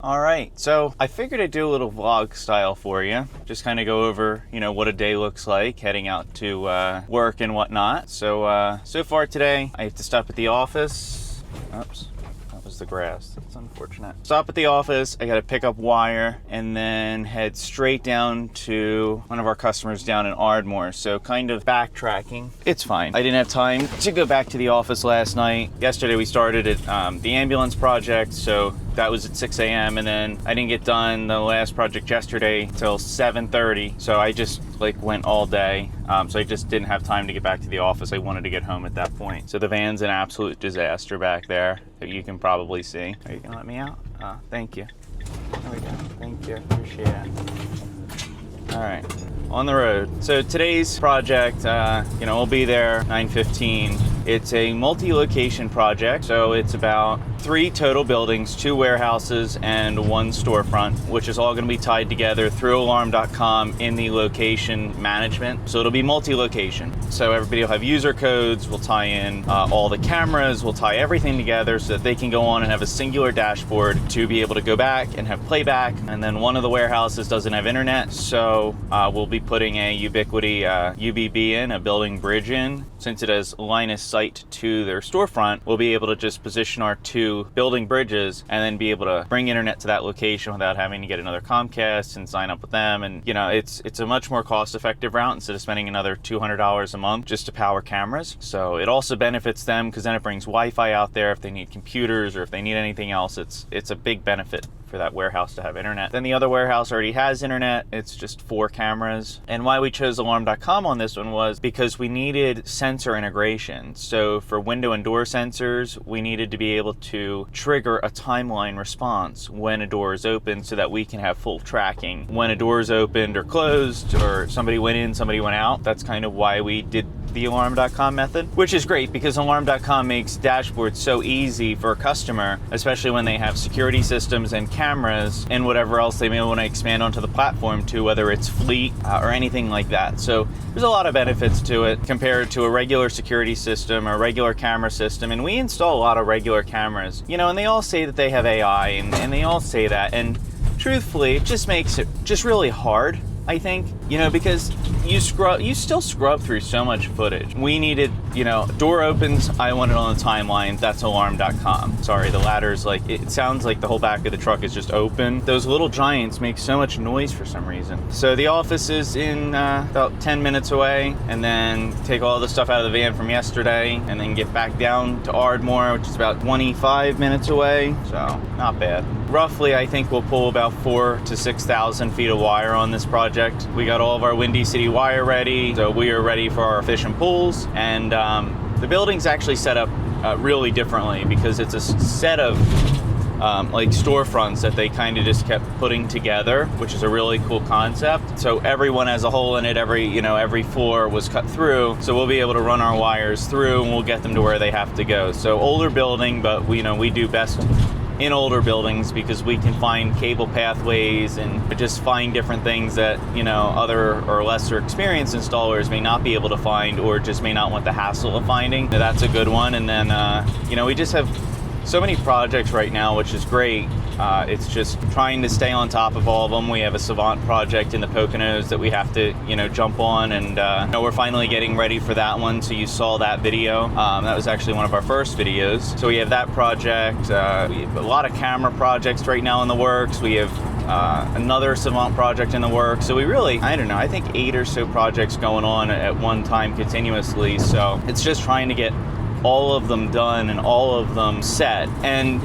All right, so I figured I'd do a little vlog style for you. Just kind of go over, what a day looks like heading out to work and whatnot. So far today, I have to stop at the office. Oops, that was the grass. That's unfortunate. Stop at the office, I gotta pick up wire and then head straight down to one of our customers down in Ardmore. So kind of backtracking. It's fine. I didn't have time to go back to the office last night. Yesterday we started at the ambulance project, so that was at 6 a.m. and then I didn't get done the last project yesterday till 7:30. So I just went all day. So I just didn't have time to get back to the office. I wanted to get home at that point. So the van's an absolute disaster back there that you can probably see. Are you gonna let me out? Thank you. There we go. Thank you. Appreciate it. All right. On the road. So today's project, we'll be there 9:15. It's a multi-location project, so it's about 3 total buildings, 2 warehouses, and 1 storefront, which is all going to be tied together through alarm.com in the location management. So it'll be multi-location. So everybody will have user codes, we'll tie in all the cameras, we'll tie everything together so that they can go on and have a singular dashboard to be able to go back and have playback. And then one of the warehouses doesn't have internet, so we'll be putting a Ubiquity UBB in, a building bridge in. Since it has line of sight to their storefront, we'll be able to just position our 2 building bridges and then be able to bring internet to that location without having to get another Comcast and sign up with them. And it's a much more cost-effective route instead of spending another $200 a month just to power cameras. So it also benefits them because then it brings Wi-Fi out there if they need computers or if they need anything else. It's a big benefit for that warehouse to have internet. Then the other warehouse already has internet. It's just 4 cameras. And why we chose alarm.com on this one was because we needed sensor integration. So for window and door sensors, we needed to be able to trigger a timeline response when a door is open so that we can have full tracking. When a door is opened or closed or somebody went in, somebody went out, that's kind of why we did the alarm.com method, which is great because alarm.com makes dashboards so easy for a customer, especially when they have security systems and cameras and whatever else they may want to expand onto the platform to, whether it's fleet or anything like that. So there's a lot of benefits to it compared to a regular security system or a regular camera system. And we install a lot of regular cameras, and they all say that they have AI and they all say that. And truthfully, it just makes it just really hard, I think, because you still scrub through so much footage. We needed, door opens, I want it on the timeline, that's alarm.com. Sorry, the ladder's it sounds like the whole back of the truck is just open. Those little giants make so much noise for some reason. So the office is in about 10 minutes away, and then take all the stuff out of the van from yesterday, and then get back down to Ardmore, which is about 25 minutes away, so not bad. Roughly, I think we'll pull about 4,000 to 6,000 feet of wire on this project. We got all of our Windy City wire ready, so we are ready for our fish and pools. And the building's actually set up really differently because it's a set of storefronts that they kind of just kept putting together, which is a really cool concept. So everyone has a hole in it, every floor was cut through, so we'll be able to run our wires through and we'll get them to where they have to go. So older building, but we do best in older buildings because we can find cable pathways and just find different things that other or lesser experienced installers may not be able to find or just may not want the hassle of finding. That's a good one. And then we just have so many projects right now, which is great. It's just trying to stay on top of all of them. We have a Savant project in the Poconos that we have to, jump on, and we're finally getting ready for that one. So you saw that video. That was actually one of our first videos. So we have that project. We have a lot of camera projects right now in the works. We have another Savant project in the works. So we really, I think 8 or so projects going on at one time continuously. So it's just trying to get all of them done and all of them set. And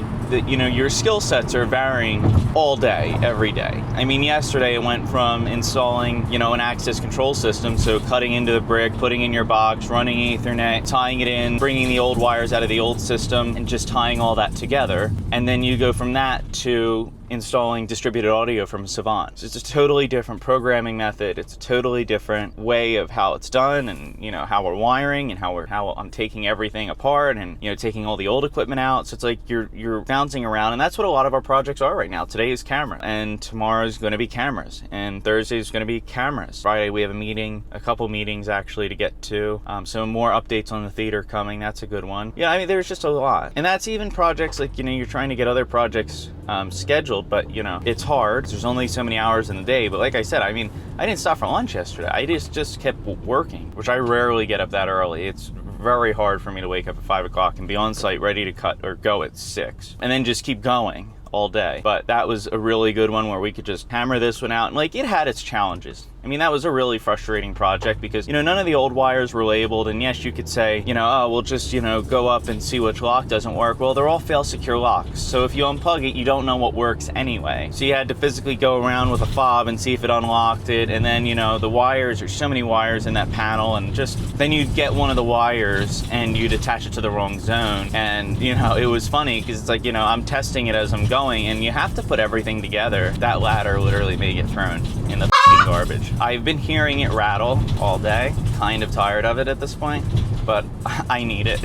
your skill sets are varying all day, every day. Yesterday it went from installing, an access control system, so cutting into the brick, putting in your box, running Ethernet, tying it in, bringing the old wires out of the old system, and just tying all that together. And then you go from that to installing distributed audio from Savant. So it's a totally different programming method. It's a totally different way of how it's done, and how we're wiring and how I'm taking everything apart and taking all the old equipment out. So it's like you're bouncing around, and that's what a lot of our projects are right now. Today is camera, and tomorrow is going to be cameras, and Thursday is going to be cameras. Friday we have a couple meetings actually to get to. So more updates on the theater coming. That's a good one. Yeah, I mean, there's just a lot. And that's even projects like, you're trying to get other projects scheduled, but it's hard. There's only so many hours in the day. But like I said, I mean, I didn't stop for lunch yesterday. I just kept working, which I rarely get up that early. It's very hard for me to wake up at 5 o'clock and be on site ready to cut or go at 6 and then just keep going all day. But that was a really good one where we could just hammer this one out, and like, it had its challenges. I mean, that was a really frustrating project because, none of the old wires were labeled, and yes, you could say, oh, we'll just, go up and see which lock doesn't work. Well, they're all fail-secure locks, so if you unplug it, you don't know what works anyway. So you had to physically go around with a fob and see if it unlocked it, and then, the wires, there's so many wires in that panel, and just, then you'd get one of the wires and you'd attach it to the wrong zone, and, it was funny because it's like, I'm testing it as I'm going, and you have to put everything together. That ladder literally may get thrown in the garbage. I've been hearing it rattle all day. Kind of tired of it at this point, but I need it.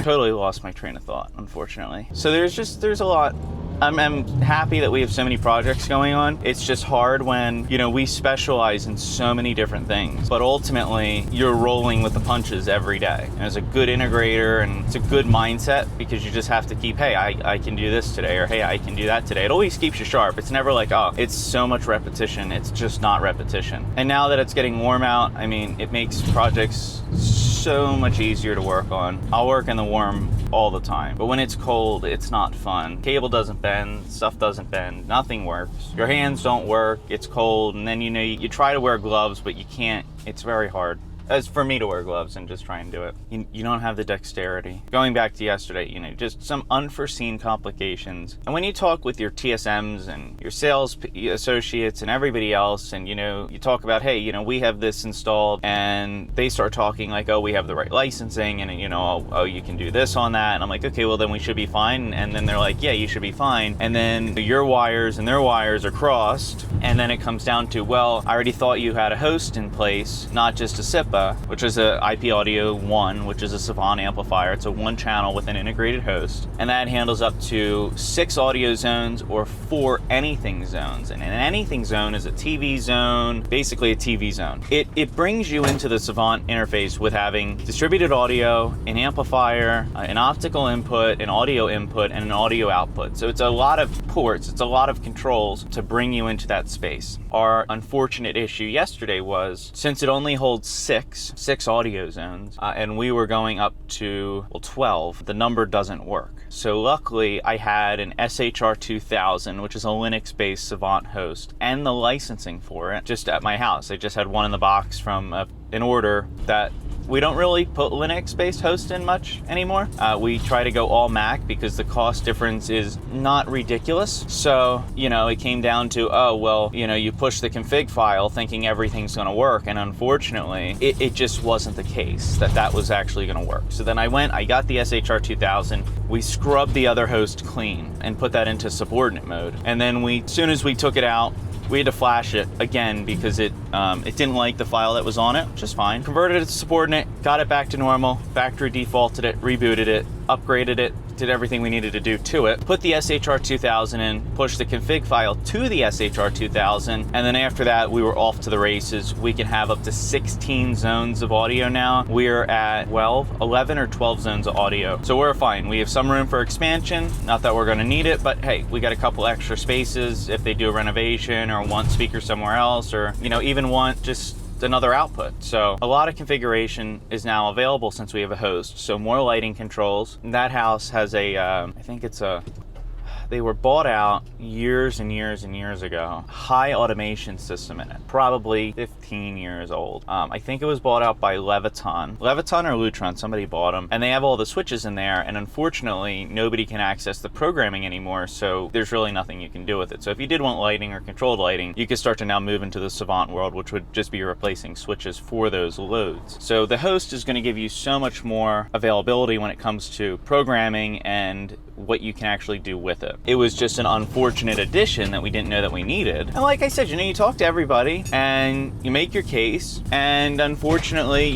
Totally lost my train of thought, unfortunately. So there's a lot. I'm happy that we have so many projects going on. It's just hard when, we specialize in so many different things, but ultimately you're rolling with the punches every day. And it's a good integrator, and it's a good mindset because you just have to keep, hey, I can do this today, or hey, I can do that today. It always keeps you sharp. It's never like, oh, it's so much repetition. It's just not repetition. And now that it's getting warm out, I mean, it makes projects so much easier to work on. I'll work in the warm all the time, but when it's cold, it's not fun. Cable doesn't bend, stuff doesn't bend, nothing works. Your hands don't work, it's cold, and then you try to wear gloves, but you can't. It's very hard. As for me to wear gloves and just try and do it. You don't have the dexterity. Going back to yesterday, just some unforeseen complications. And when you talk with your TSMs and your sales associates and everybody else, and you talk about, hey, we have this installed, and they start talking like, oh, we have the right licensing, and oh, you can do this on that. And I'm like, okay, well then we should be fine. And then they're like, yeah, you should be fine. And then your wires and their wires are crossed. And then it comes down to, well, I already thought you had a host in place, not just a SIPA, which is a IP Audio 1, which is a Savant amplifier. It's a 1-channel with an integrated host, and that handles up to 6 audio zones or 4 anything zones. And an anything zone is a TV zone, basically a TV zone. It brings you into the Savant interface with having distributed audio, an amplifier, an optical input, an audio input, and an audio output. So it's a lot of ports, it's a lot of controls to bring you into that space. Our unfortunate issue yesterday was, since it only holds 6 audio zones, and we were going up to 12, the number doesn't work. So luckily I had an SHR 2000, which is a Linux-based Savant host, and the licensing for it just at my house. I just had one in the box from an order that we don't really put Linux-based hosts in much anymore. We try to go all Mac because the cost difference is not ridiculous. So, it came down to, oh, well, you push the config file thinking everything's gonna work, and unfortunately, it just wasn't the case that was actually gonna work. So then I got the SHR 2000, we scrubbed the other host clean and put that into subordinate mode. And then as soon as we took it out, we had to flash it again because it didn't like the file that was on it, which is fine. Converted it to subordinate, got it back to normal, factory defaulted it, rebooted it, upgraded it, did everything we needed to do to it, put the SHR 2000 in, pushed the config file to the SHR 2000, and then after that, we were off to the races. We can have up to 16 zones of audio now. We're at 11 or 12 zones of audio. So we're fine. We have some room for expansion, not that we're gonna need it, but hey, we got a couple extra spaces if they do a renovation or want speakers somewhere else, or even want just another output. So a lot of configuration is now available since we have a host. So more lighting controls. That house has I think they were bought out years and years and years ago. High automation system in it, probably 15 years old. I think it was bought out by Leviton or Lutron, somebody bought them, and they have all the switches in there, and unfortunately nobody can access the programming anymore, so there's really nothing you can do with it. So if you did want lighting or controlled lighting, you could start to now move into the Savant world, which would just be replacing switches for those loads. So the host is going to give you so much more availability when it comes to programming and what you can actually do with it. It was just an unfortunate addition that we didn't know that we needed. And like I said, you talk to everybody and you make your case, and unfortunately,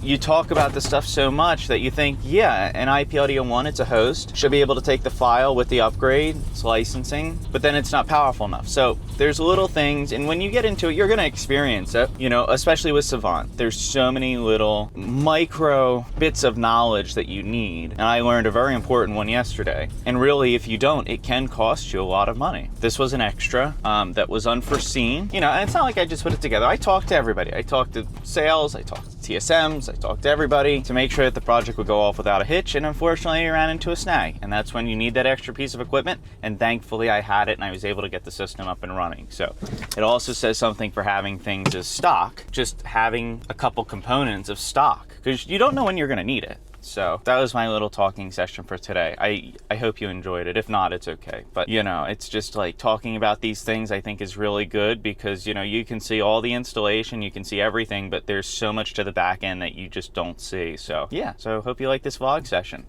you talk about this stuff so much that you think, yeah, an IP Audio 1, it's a host, should be able to take the file with the upgrade, it's licensing, but then it's not powerful enough. So there's little things, and when you get into it, you're gonna experience it, you know, especially with Savant. There's so many little micro bits of knowledge that you need, and I learned a very important one yesterday. And really, if you don't, it can cost you a lot of money. This was an extra that was unforeseen, you know, and it's not like I just put it together. I talked to everybody. I talked to sales, I talked to TSMs, I talked to everybody to make sure that the project would go off without a hitch, and unfortunately I ran into a snag, and that's when you need that extra piece of equipment, and thankfully I had it and I was able to get the system up and running. So it also says something for having things as stock, just having a couple components of stock, because you don't know when you're going to need it. So that was my little talking session for today. I hope you enjoyed it. If not, it's okay. But, you know, it's just like talking about these things I think is really good because, you know, you can see all the installation, you can see everything, but there's so much to the back end that you just don't see. So yeah, so hope you like this vlog session.